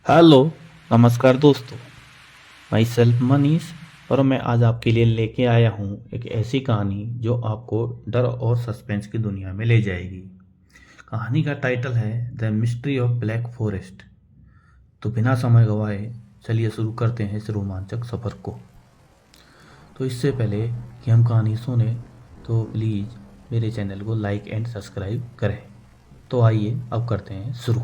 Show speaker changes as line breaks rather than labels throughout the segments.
Hello, नमस्कार दोस्तों। My self Manish और मैं आज आपके लिए लेके आया हूँ एक ऐसी कहानी जो आपको डर और सस्पेंस की दुनिया में ले जाएगी। कहानी का टाइटल है the mystery of black forest. तो बिना समय गवाए चलिए शुरू करते हैं इस रोमांचक सफ़र को। तो इससे पहले कि हम कहानी सुने तो प्लीज़ मेरे चैनल को लाइक एंड सब्सक्राइब करें। तो आइए अब करते हैं शुरू।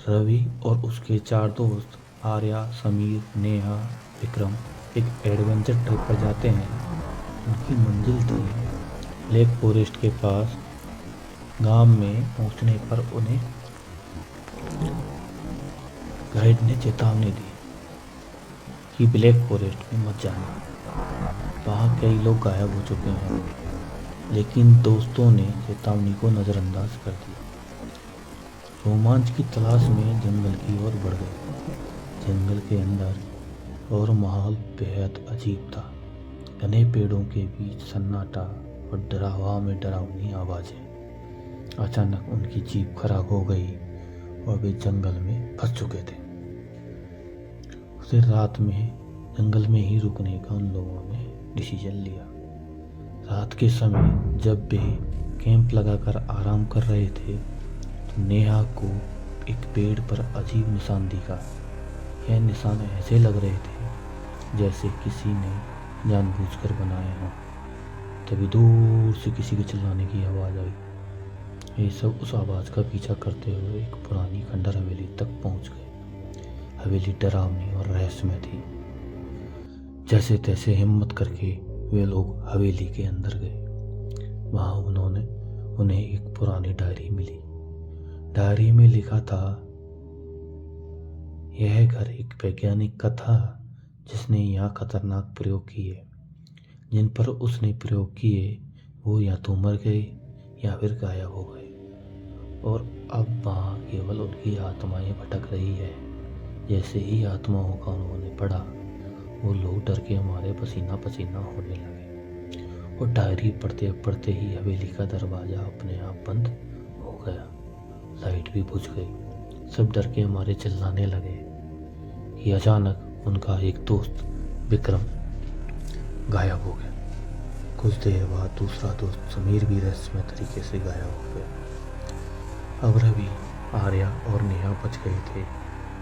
रवि और उसके चार दोस्त आर्या, समीर, नेहा, विक्रम एक एडवेंचर ट्रिप पर जाते हैं। उनकी मंजिल थी ब्लैक फॉरेस्ट के पास। गांव में पहुंचने पर उन्हें गाइड ने चेतावनी दी कि ब्लैक फॉरेस्ट में मत जाना, वहाँ कई लोग गायब हो चुके हैं। लेकिन दोस्तों ने चेतावनी को नज़रअंदाज कर दिया। रोमांच की तलाश में जंगल की ओर बढ़ गए। जंगल के अंदर और माहौल बेहद अजीब था। घने पेड़ों के बीच सन्नाटा और हवा में डरावनी आवाजें। अचानक उनकी जीप खराब हो गई और वे जंगल में फंस चुके थे। उसे रात में जंगल में ही रुकने का उन लोगों ने डिसीजन लिया। रात के समय जब वे कैंप लगाकर आराम कर रहे थे तो नेहा को एक पेड़ पर अजीब निशान दिखा। यह निशान ऐसे लग रहे थे जैसे किसी ने जानबूझकर बनाए हों। तभी दूर से किसी के चिल्लाने की आवाज़ आई। ये सब उस आवाज़ का पीछा करते हुए एक पुरानी खंडर हवेली तक पहुंच गए। हवेली डरावनी और रहस्यमय थी। जैसे तैसे हिम्मत करके वे लोग हवेली के अंदर गए। वहाँ उन्हें एक पुरानी डायरी मिली। डायरी में लिखा था, यह घर एक वैज्ञानिक का था जिसने यहाँ खतरनाक प्रयोग किए। जिन पर उसने प्रयोग किए वो या तो मर गए या फिर गायब हो गए, और अब वहाँ केवल उनकी आत्माएं भटक रही है। जैसे ही आत्माओं का उन्होंने पढ़ा वो लोग डर के हमारे पसीना पसीना होने लगे। और डायरी पढ़ते पढ़ते ही हवेली का दरवाज़ा अपने आप बंद हो गया। लाइट भी बुझ गई। सब डर के हमारे चिल्लाने लगे कि अचानक उनका एक दोस्त विक्रम गायब हो गया। कुछ देर बाद दूसरा दोस्त समीर भी रहस्यमय तरीके से गायब हो गया। अब रवि, आर्या और नेहा बच गए थे।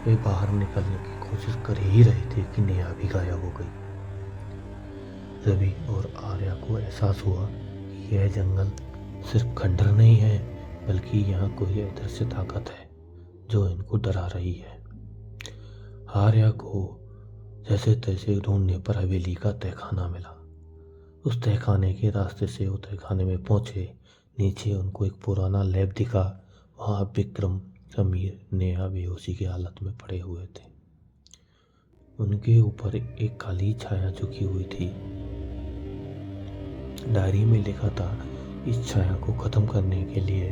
वे बाहर निकलने की कोशिश कर ही रहे थे कि नेहा भी गायब हो गई। रवि और आर्या को एहसास हुआ कि यह जंगल सिर्फ खंडर नहीं है, बल्कि यहाँ कोई अदृश्य ताकत है जो इनको डरा रही है। आर्या को जैसे तैसे ढूंढने पर हवेली का तहखाना मिला। उस तहखाने के रास्ते से वो तहखाने में पहुंचे। नीचे उनको एक पुराना लैब दिखा। वहाँ विक्रम, समीर, नेहा बेहोशी की हालत में पड़े हुए थे। उनके ऊपर एक काली छाया झुकी हुई थी। डायरी में लिखा था, इस छाया को खत्म करने के लिए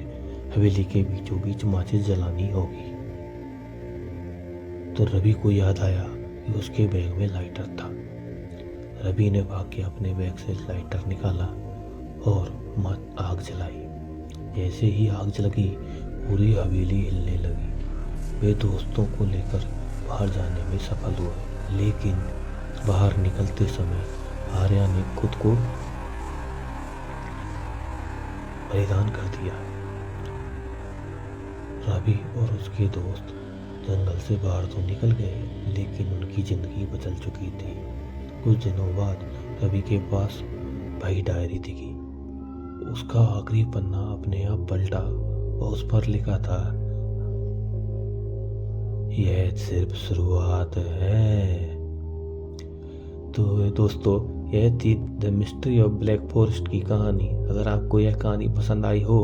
हवेली के बीचों बीच माचिस जलानी होगी। तो रवि को याद आया कि उसके बैग में लाइटर था। रवि ने भाग के अपने बैग से लाइटर निकाला और आग जलाई। जैसे ही आग जगी पूरी हवेली हिलने लगी। वे दोस्तों को लेकर बाहर जाने में सफल हुए, लेकिन बाहर निकलते समय आर्या ने खुद को बलिदान कर दिया। रवि और उसके दोस्त जंगल से बाहर तो निकल गए, लेकिन उनकी जिंदगी बदल चुकी थी। कुछ दिनों बाद रवि के पास वही डायरी दिखी। उसका आखिरी पन्ना अपने आप पलटा और उस पर लिखा था, यह सिर्फ शुरुआत है। तो दोस्तों, यह थी the mystery of black forest की कहानी। अगर आपको यह कहानी पसंद आई हो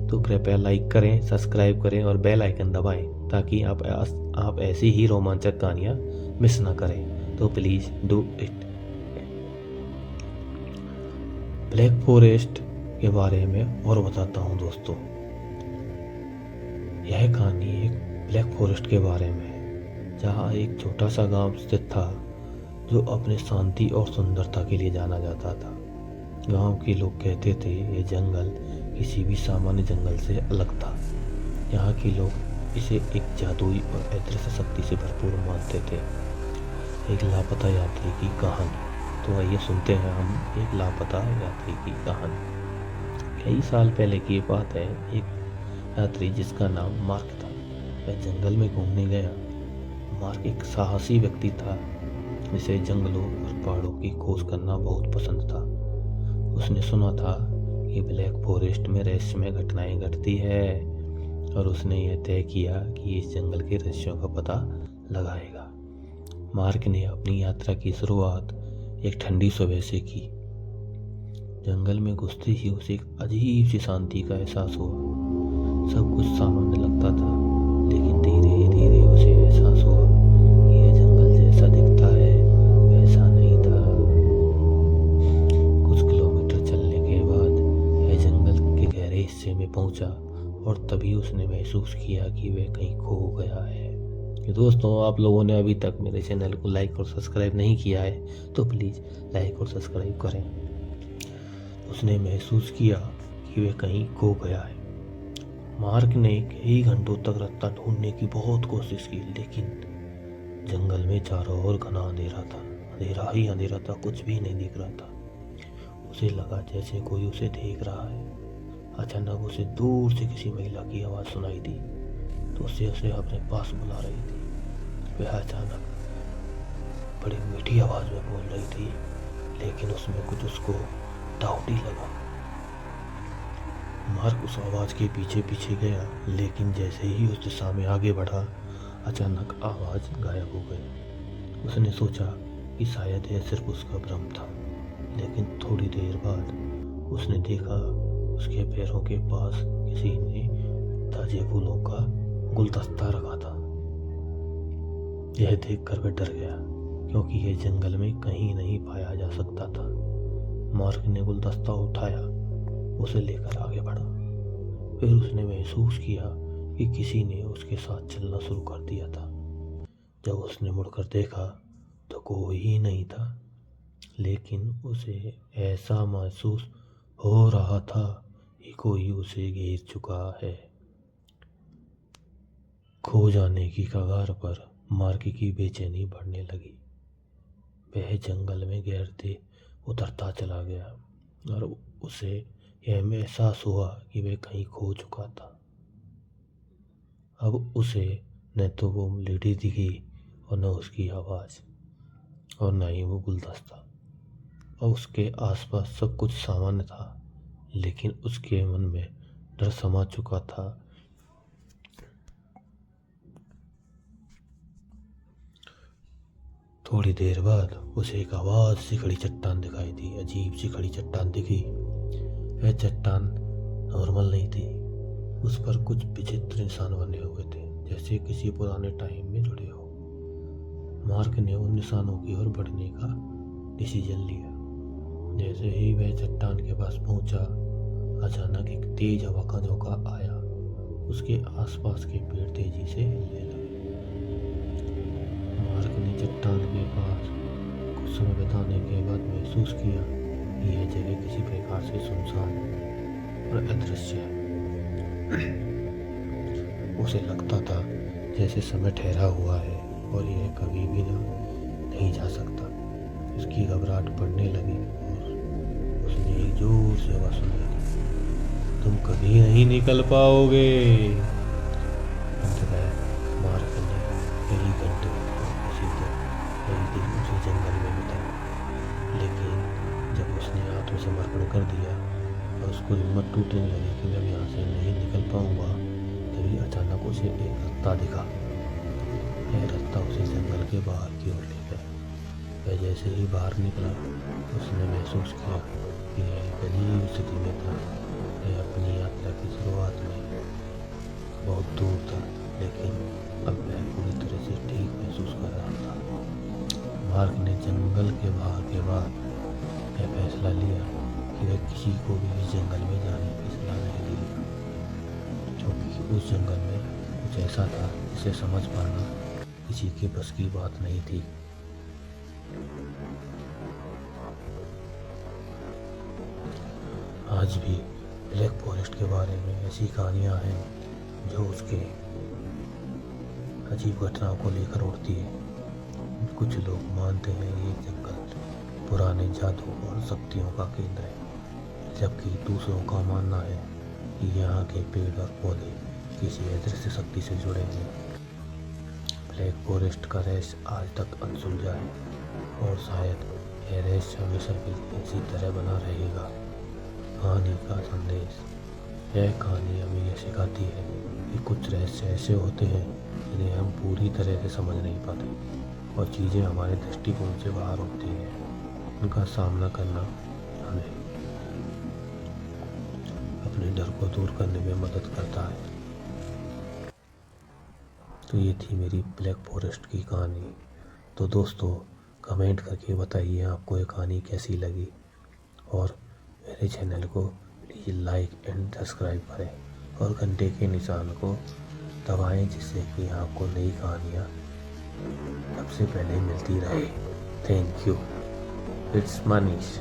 तो कृपया लाइक करें, सब्सक्राइब करें और बेल आइकन दबाएं ताकि आप ऐसी ही रोमांचक कहानियाँ मिस ना करें। तो please do it. Black forest के बारे में और बताता हूँ दोस्तों। यह कहानी एक ब्लैक फॉरेस्ट के बारे में है, जहाँ एक छोटा सा गांव स्थित था जो अपने शांति और सुंदरता के लिए जाना जाता था। गांव के लोग कहते थे ये जंगल किसी भी सामान्य जंगल से अलग था। यहाँ के लोग इसे एक जादुई और अदृश्य शक्ति से भरपूर मानते थे। एक लापता यात्री की कहानी। तो आइए सुनते हैं हम एक लापता यात्री की कहानी। कई साल पहले की बात है। एक यात्री जिसका नाम मार्क था, वह जंगल में घूमने गया। मार्क एक साहसी व्यक्ति था जिसे जंगलों और पहाड़ों की खोज करना बहुत पसंद था। उसने सुना था कि ब्लैक फॉरेस्ट में रहस्यमय घटनाएं घटती है और उसने यह तय किया कि इस जंगल के रहस्यों का पता लगाएगा। मार्क ने अपनी यात्रा की शुरुआत एक ठंडी सुबह से की। जंगल में घुसते ही उसे एक अजीब सी शांति का एहसास हुआ। सब कुछ सामान्य लगता था, लेकिन धीरे धीरे उसे एहसास हुआ कि यह जंगल जैसा दिखता है वैसा नहीं था। कुछ किलोमीटर चलने के बाद यह जंगल के गहरे हिस्से में पहुंचा और तभी उसने महसूस किया कि वह कहीं खो गया है। दोस्तों, आप लोगों ने अभी तक मेरे चैनल को लाइक और सब्सक्राइब नहीं किया है तो प्लीज़ लाइक और सब्सक्राइब करें। उसने महसूस किया कि वह कहीं खो गया है। मार्क ने कई घंटों तक रास्ता ढूंढने की बहुत कोशिश की, लेकिन जंगल में चारों ओर घना अंधेरा था। अंधेरा ही अंधेरा था, कुछ भी नहीं दिख रहा था। उसे लगा जैसे कोई उसे देख रहा है। अचानक उसे दूर से किसी महिला की आवाज़ सुनाई दी तो उसे अपने पास बुला रही थी। वह अचानक बड़ी मीठी आवाज़ में बोल रही थी, लेकिन उसमें कुछ उसको डाउट ही लगा। मार्क उस आवाज़ के पीछे पीछे गया, लेकिन जैसे ही उस दिशा में आगे बढ़ा, अचानक आवाज़ गायब हो गई। उसने सोचा कि शायद यह सिर्फ उसका भ्रम था, लेकिन थोड़ी देर बाद उसने देखा उसके पैरों के पास किसी ने ताजे फूलों का गुलदस्ता रखा था। यह देखकर वह डर गया, क्योंकि यह जंगल में कहीं नहीं पाया जा सकता था। मार्क ने गुलदस्ता उठाया, उसे लेकर आगे बढ़ा। फिर उसने महसूस किया कि किसी ने उसके साथ चलना शुरू कर दिया था। जब उसने मुड़कर देखा तो कोई ही नहीं था, लेकिन उसे ऐसा महसूस हो रहा था कि कोई उसे घेर चुका है। खो जाने की कगार पर मार्क की बेचैनी बढ़ने लगी। वह जंगल में गहरे उतरता चला गया और उसे यह एहसास हुआ कि वह कहीं खो चुका था। अब उसे न तो वो लेडी दिखी और न उसकी आवाज़ और न ही वो गुलदस्ता। और उसके आसपास सब कुछ सामान्य था, लेकिन उसके मन में डर समा चुका था। थोड़ी देर बाद उसे एक आवाज सी खड़ी चट्टान दिखाई दी। अजीब सी खड़ी चट्टान दिखी। वह चट्टान नॉर्मल नहीं थी। उस पर कुछ विचित्र निशान बने हुए थे, जैसे किसी पुराने टाइम में जुड़े हो। मार्क ने उन निशानों की ओर बढ़ने का डिसीजन लिया। जैसे ही वह चट्टान के पास पहुंचा, अचानक एक तेज हवा का झोंका आया। उसके आसपास के पेड़ तेजी से हिलने लगे। मार्क ने चट्टान के पास कुछ समय बिताने के बाद महसूस किया कि यह जगह किसी प्रकार से सुनसान और अदृश्य है। उसे लगता था जैसे समय ठहरा हुआ है और यह कभी भी नहीं जा सकता। उसकी घबराहट बढ़ने लगी और उसने एक जोर से आवाज़ सुनी, तुम कभी नहीं निकल पाओगे। अंततः मार्क ने कई घंटे और कई दिन उसे जंगल में बिताया, लेकिन जब उसने आत्मसमर्पण कर दिया और उसको हिम्मत टूटने लगी कि मैं यहाँ से नहीं निकल पाऊंगा, तभी अचानक उसे एक रास्ता दिखा। यह रास्ता उसे जंगल के बाहर की ओर ले गया। वह जैसे ही बाहर निकला, उसने महसूस किया कि यह एक अजीब स्थिति में था। वह अपनी यात्रा की शुरुआत में बहुत दूर था, लेकिन अब वह पूरी तरह से ठीक महसूस कर रहा था। मार्क ने जंगल के बाहर के बाद यह फैसला लिया कि वह किसी को भी इस जंगल में जाने की सलाह नहीं देगा, क्योंकि उस जंगल में कुछ ऐसा था जिसे समझ पाना किसी के बस की बात नहीं थी। आज भी ब्लैक फॉरेस्ट के बारे में ऐसी कहानियां हैं जो उसके अजीब घटनाओं को लेकर उड़ती है। कुछ लोग मानते हैं ये जंगल पुराने जादू और शक्तियों का केंद्र है, जबकि दूसरों का मानना है कि यहाँ के पेड़ और पौधे किसी अदृश्य शक्ति से जुड़े हैं। ब्लैक फॉरेस्ट का रहस्य आज तक अनसुलझा है और शायद यह रहस्य हमेशा के लिए इसी तरह बना रहेगा। कहानी का संदेश। यह कहानी हमें यह सिखाती है कि कुछ रहस्य ऐसे होते हैं जिन्हें हम पूरी तरह से समझ नहीं पाते और चीज़ें हमारे दृष्टिकोण से बाहर होती हैं। उनका सामना करना हमें अपने डर को दूर करने में मदद करता है। तो ये थी मेरी ब्लैक फॉरेस्ट की कहानी। तो दोस्तों, कमेंट करके बताइए आपको ये कहानी कैसी लगी और मेरे चैनल को प्लीज़ लाइक एंड सब्सक्राइब करें और घंटे के निशान को दबाएं, जिससे कि आपको नई कहानियाँ सबसे पहले मिलती रहे। Thank you. इट्स मनीष।